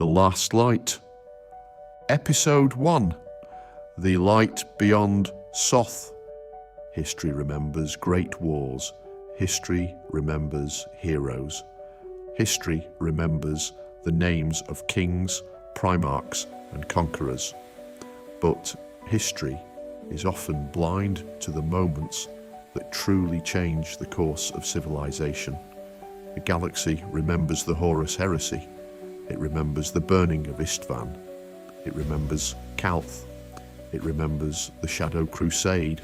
The Last Light. Episode 1. The Light Beyond Sotha. History remembers great wars. History remembers heroes. History remembers the names of kings, primarchs and conquerors. But history is often blind to the moments that truly change the course of civilization. The galaxy remembers the Horus Heresy. It remembers the burning of Istvan. It remembers Calth. It remembers the Shadow Crusade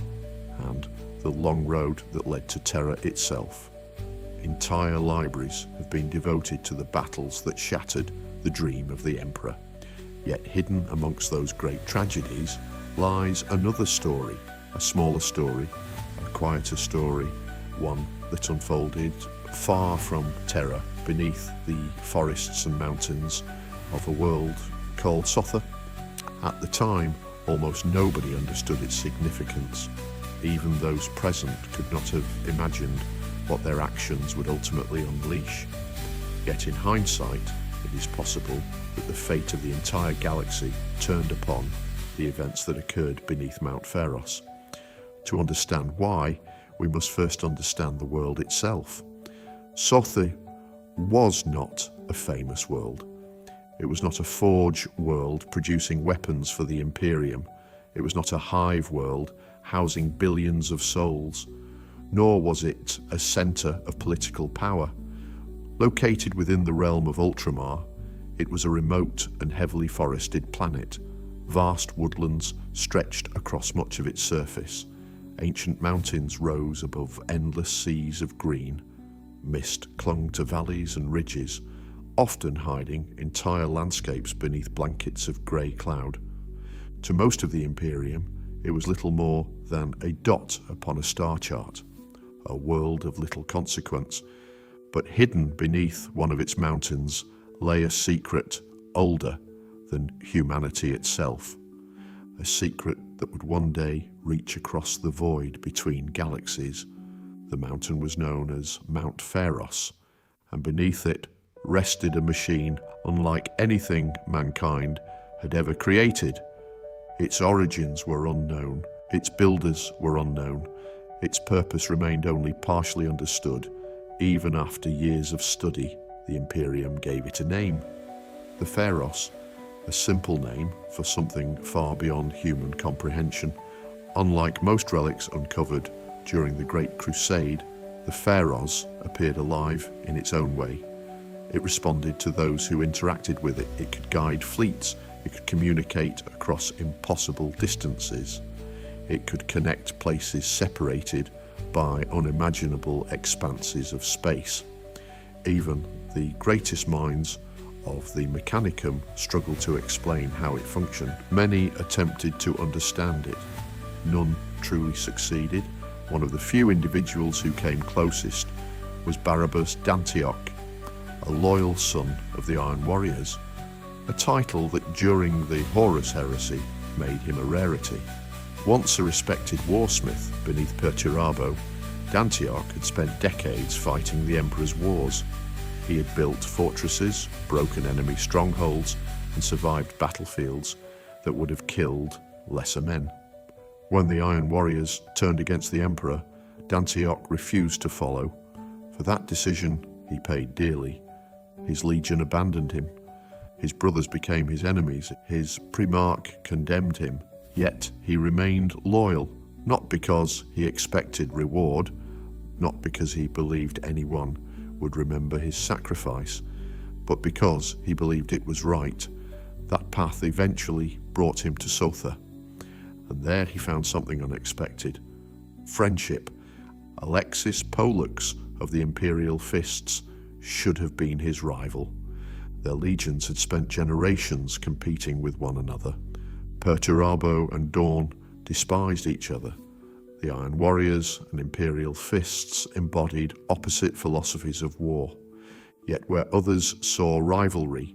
and the long road that led to Terra itself. Entire libraries have been devoted to the battles that shattered the dream of the Emperor. Yet hidden amongst those great tragedies lies another story, a smaller story, a quieter story, one that unfolded far from Terra, beneath the forests and mountains of a world called Sotha. At the time, almost nobody understood its significance. Even those present could not have imagined what their actions would ultimately unleash. Yet in hindsight, it is possible that the fate of the entire galaxy turned upon the events that occurred beneath Mount Pharos. To understand why, we must first understand the world itself. Sotha was not a famous world. It was not a forge world producing weapons for the Imperium. It was not a hive world housing billions of souls. Nor was it a centre of political power. Located within the realm of Ultramar, it was a remote and heavily forested planet. Vast woodlands stretched across much of its surface. Ancient mountains rose above endless seas of green. Mist clung to valleys and ridges, often hiding entire landscapes beneath blankets of grey cloud. To most of the Imperium, it was little more than a dot upon a star chart, a world of little consequence. But hidden beneath one of its mountains lay a secret older than humanity itself, a secret that would one day reach across the void between galaxies. The mountain was known as Mount Pharos, and beneath it rested a machine unlike anything mankind had ever created. Its origins were unknown, its builders were unknown, its purpose remained only partially understood. Even after years of study, the Imperium gave it a name. The Pharos, a simple name for something far beyond human comprehension. Unlike most relics uncovered during the Great Crusade, the Pharos appeared alive in its own way. It responded to those who interacted with it. It could guide fleets. It could communicate across impossible distances. It could connect places separated by unimaginable expanses of space. Even the greatest minds of the Mechanicum struggled to explain how it functioned. Many attempted to understand it. None truly succeeded. One of the few individuals who came closest was Barabas Dantioch, a loyal son of the Iron Warriors, a title that during the Horus Heresy made him a rarity. Once a respected warsmith beneath Perturabo, Dantioch had spent decades fighting the Emperor's wars. He had built fortresses, broken enemy strongholds, and survived battlefields that would have killed lesser men. When the Iron Warriors turned against the Emperor, Dantioch refused to follow. For that decision, he paid dearly. His legion abandoned him. His brothers became his enemies. His primarch condemned him. Yet he remained loyal, not because he expected reward, not because he believed anyone would remember his sacrifice, but because he believed it was right. That path eventually brought him to Sotha, and there he found something unexpected. Friendship. Alexis Polux of the Imperial Fists should have been his rival. Their legions had spent generations competing with one another. Perturabo and Dawn despised each other. The Iron Warriors and Imperial Fists embodied opposite philosophies of war. Yet where others saw rivalry,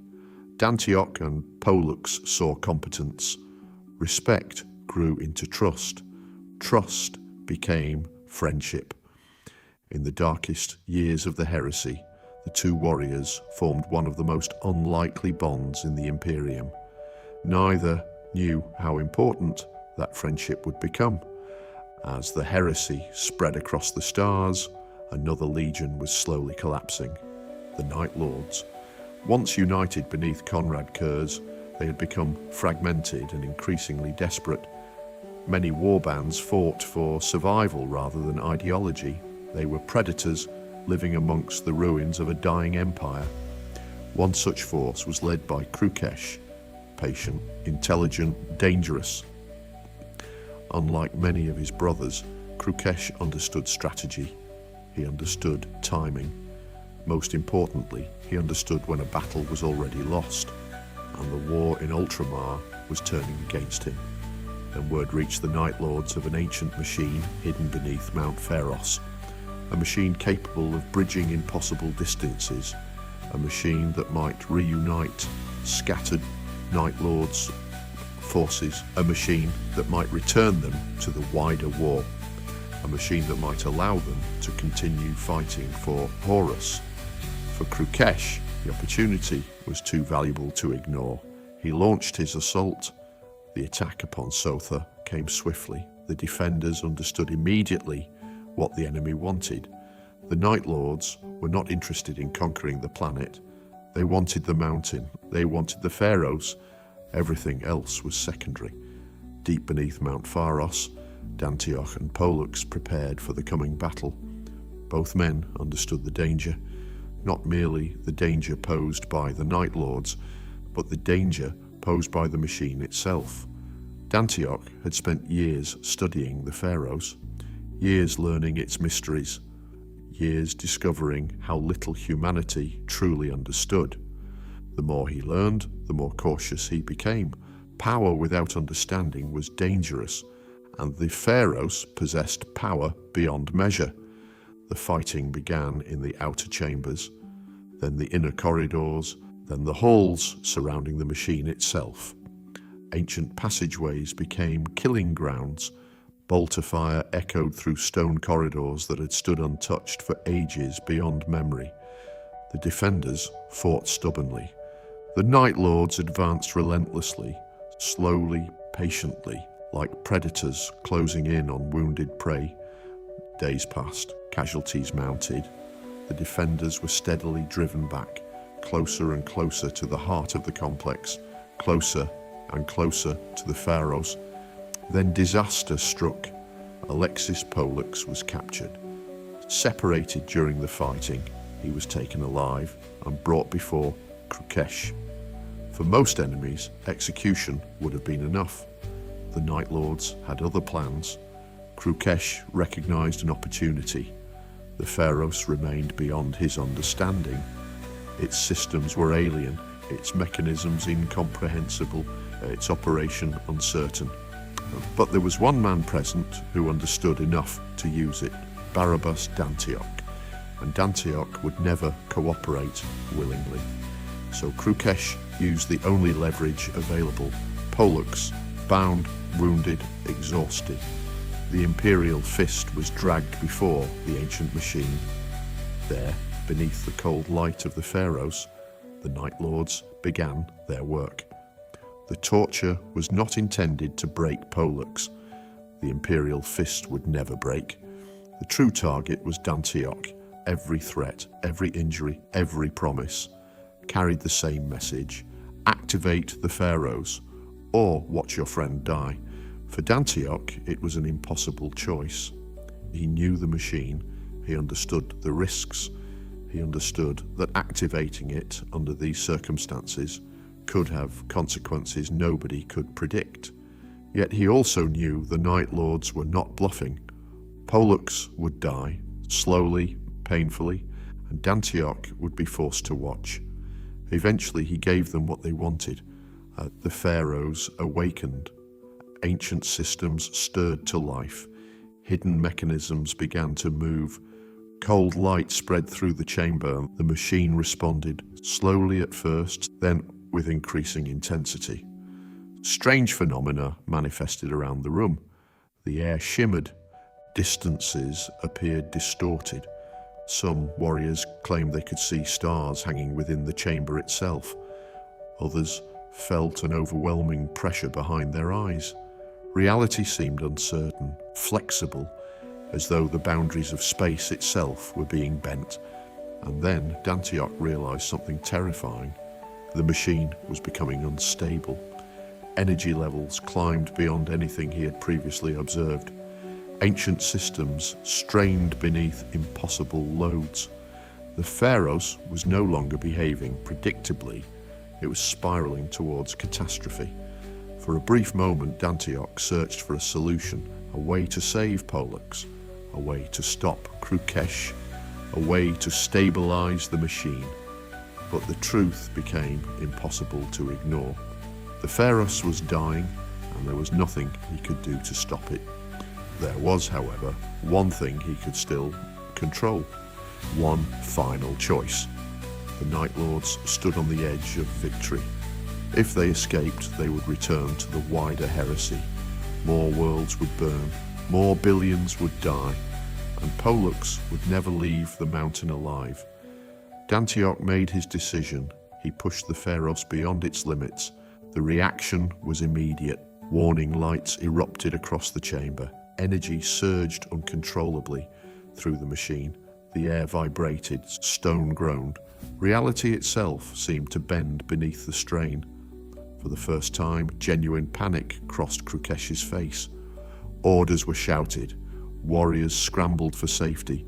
Dantioch and Polux saw competence. Respect grew into trust. Trust became friendship. In the darkest years of the heresy, The two warriors formed one of the most unlikely bonds in the Imperium. Neither knew how important that friendship would become. As the heresy spread across the stars, another legion was slowly collapsing. The Night Lords. Once united beneath Conrad Kurz, they had become fragmented and increasingly desperate. Many warbands fought for survival rather than ideology. They were predators living amongst the ruins of a dying empire. One such force was led by Krukesh, patient, intelligent, dangerous. Unlike many of his brothers, Krukesh understood strategy. He understood timing. Most importantly, he understood when a battle was already lost, and the war in Ultramar was turning against him. Then word reached the Night Lords of an ancient machine hidden beneath Mount Pharos, a machine capable of bridging impossible distances, a machine that might reunite scattered Night Lords' forces, a machine that might return them to the wider war, a machine that might allow them to continue fighting for Horus. For Krukesh, the opportunity was too valuable to ignore. He launched his assault. The attack upon Sotha came swiftly. The defenders understood immediately what the enemy wanted. The Night Lords were not interested in conquering the planet. They wanted the mountain. They wanted the Pharos. Everything else was secondary. Deep beneath Mount Pharos, Dantioch and Polux prepared for the coming battle. Both men understood the danger, not merely the danger posed by the Night Lords, but the danger posed by the machine itself. Dantioch had spent years studying the Pharos, years learning its mysteries, years discovering how little humanity truly understood. The more he learned, the more cautious he became. Power without understanding was dangerous, and the Pharos possessed power beyond measure. The fighting began in the outer chambers, then the inner corridors, then the halls surrounding the machine itself. Ancient passageways became killing grounds. Bolter fire echoed through stone corridors that had stood untouched for ages beyond memory. The defenders fought stubbornly. The Night Lords advanced relentlessly, slowly, patiently, like predators closing in on wounded prey. Days passed, casualties mounted. The defenders were steadily driven back, closer and closer to the heart of the complex, closer and closer to the Pharos. Then disaster struck. Alexis Polux was captured. Separated during the fighting, he was taken alive and brought before Krukesh. For most enemies, execution would have been enough. The Night Lords had other plans. Krukesh recognized an opportunity. The Pharos remained beyond his understanding. Its systems were alien, its mechanisms incomprehensible, its operation uncertain. But there was one man present who understood enough to use it, Barabas Dantioch, and Dantioch would never cooperate willingly. So Krukesh used the only leverage available, Polux, bound, wounded, exhausted. The Imperial fist was dragged before the ancient machine. There, beneath the cold light of the Pharos, the Night Lords began their work. The torture was not intended to break Polux. The Imperial fist would never break. The true target was Dantioch. Every threat, every injury, every promise carried the same message: activate the Pharos, or watch your friend die. For Dantioch, it was an impossible choice. He knew the machine, he understood the risks, he understood that activating it under these circumstances could have consequences nobody could predict. Yet he also knew the Night Lords were not bluffing. Polux would die, slowly, painfully, and Dantioch would be forced to watch. Eventually he gave them what they wanted. The Pharos awakened. Ancient systems stirred to life. Hidden mechanisms began to move. Cold light spread through the chamber. The machine responded, slowly at first, then with increasing intensity. Strange phenomena manifested around the room. The air shimmered. Distances appeared distorted. Some warriors claimed they could see stars hanging within the chamber itself. Others felt an overwhelming pressure behind their eyes. Reality seemed uncertain, flexible, as though the boundaries of space itself were being bent. And then Dantioch realized something terrifying. The machine was becoming unstable. Energy levels climbed beyond anything he had previously observed. Ancient systems strained beneath impossible loads. The Pharos was no longer behaving predictably. It was spiraling towards catastrophe. For a brief moment, Dantioch searched for a solution, a way to save Polux, a way to stop Krukesh, a way to stabilize the machine. But the truth became impossible to ignore. The Pharos was dying, and there was nothing he could do to stop it. There was, however, one thing he could still control. One final choice. The Night Lords stood on the edge of victory. If they escaped, they would return to the wider heresy. More worlds would burn, more billions would die, and Polux would never leave the mountain alive. Dantioch made his decision. He pushed the Pharos beyond its limits. The reaction was immediate. Warning lights erupted across the chamber. Energy surged uncontrollably through the machine. The air vibrated, stone groaned. Reality itself seemed to bend beneath the strain. For the first time, genuine panic crossed Krukesh's face. Orders were shouted. Warriors scrambled for safety.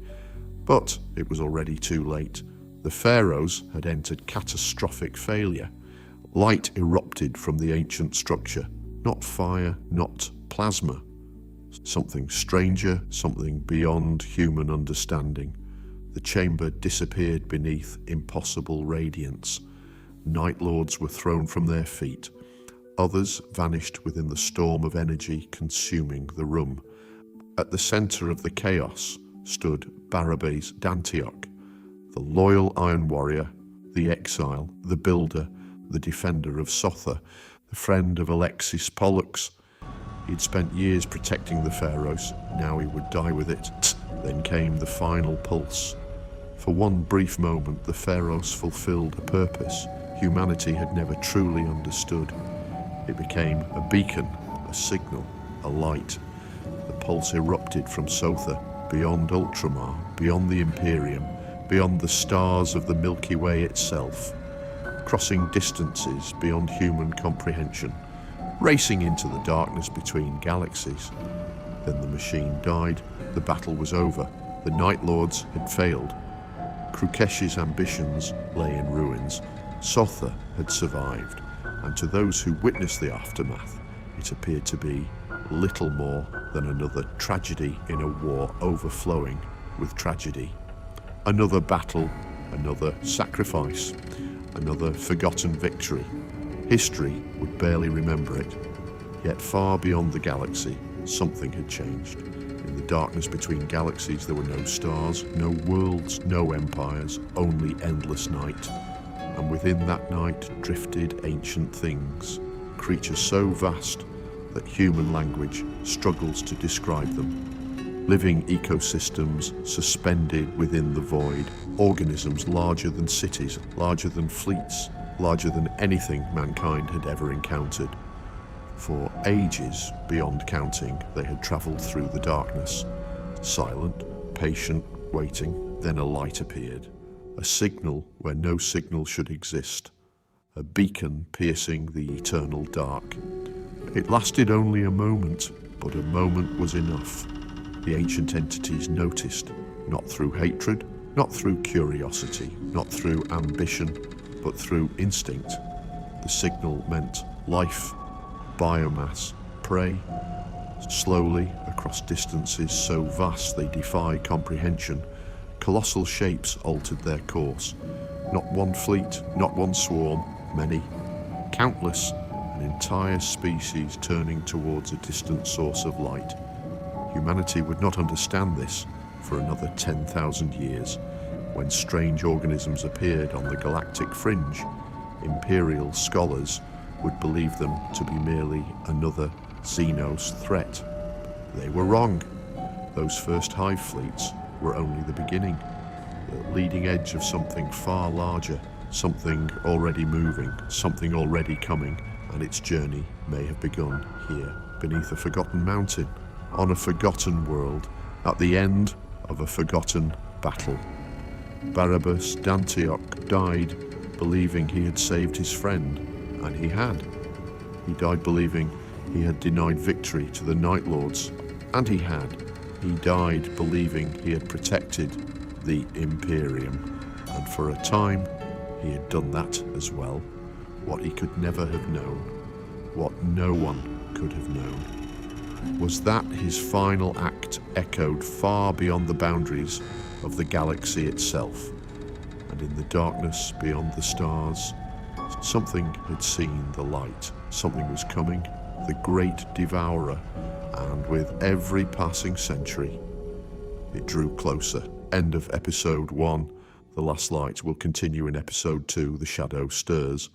But it was already too late. The Pharos had entered catastrophic failure. Light erupted from the ancient structure. Not fire, not plasma. Something stranger, something beyond human understanding. The chamber disappeared beneath impossible radiance. Night Lords were thrown from their feet. Others vanished within the storm of energy consuming the room. At the center of the chaos stood Barabas Dantioch, the loyal Iron Warrior, the exile, the builder, the defender of Sotha, the friend of Alexis Polux. He'd spent years protecting the Pharos. Now he would die with it. Then came the final pulse. For one brief moment, the Pharos fulfilled a purpose humanity had never truly understood. It became a beacon, a signal, a light. The pulse erupted from Sotha, beyond Ultramar, beyond the Imperium, beyond the stars of the Milky Way itself, crossing distances beyond human comprehension, racing into the darkness between galaxies. Then the machine died. The battle was over. The Night Lords had failed. Krukesh's ambitions lay in ruins. Sotha had survived, and to those who witnessed the aftermath, it appeared to be little more than another tragedy in a war overflowing with tragedy. Another battle, another sacrifice, another forgotten victory. History would barely remember it. Yet far beyond the galaxy, something had changed. In the darkness between galaxies, there were no stars, no worlds, no empires, only endless night. And within that night drifted ancient things, creatures so vast that human language struggles to describe them. Living ecosystems suspended within the void, organisms larger than cities, larger than fleets, larger than anything mankind had ever encountered. For ages beyond counting, they had travelled through the darkness, silent, patient, waiting. Then a light appeared, a signal where no signal should exist, a beacon piercing the eternal dark. It lasted only a moment, but a moment was enough. The ancient entities noticed, not through hatred, not through curiosity, not through ambition, but through instinct. The signal meant life, biomass, prey. Slowly, across distances so vast they defy comprehension, colossal shapes altered their course. Not one fleet, not one swarm, many, countless, an entire species turning towards a distant source of light. Humanity would not understand this for another 10,000 years. When strange organisms appeared on the galactic fringe, imperial scholars would believe them to be merely another Xenos threat. They were wrong. Those first hive fleets were only the beginning. the leading edge of something far larger, something already moving, something already coming, and its journey may have begun here, beneath a forgotten mountain, on a forgotten world, at the end of a forgotten battle. Barabas Dantioch died believing he had saved his friend, and he had. He died believing he had denied victory to the Night Lords, and he had. He died believing he had protected the Imperium, and for a time he had done that as well. What he could never have known, what no one could have known, was that his final act echoed far beyond the boundaries of the galaxy itself, and in the darkness beyond the stars, something had seen the light. Something was coming, the Great Devourer, and with every passing century, it drew closer. End of episode 1. The Last Light will continue in episode 2, The Shadow Stirs.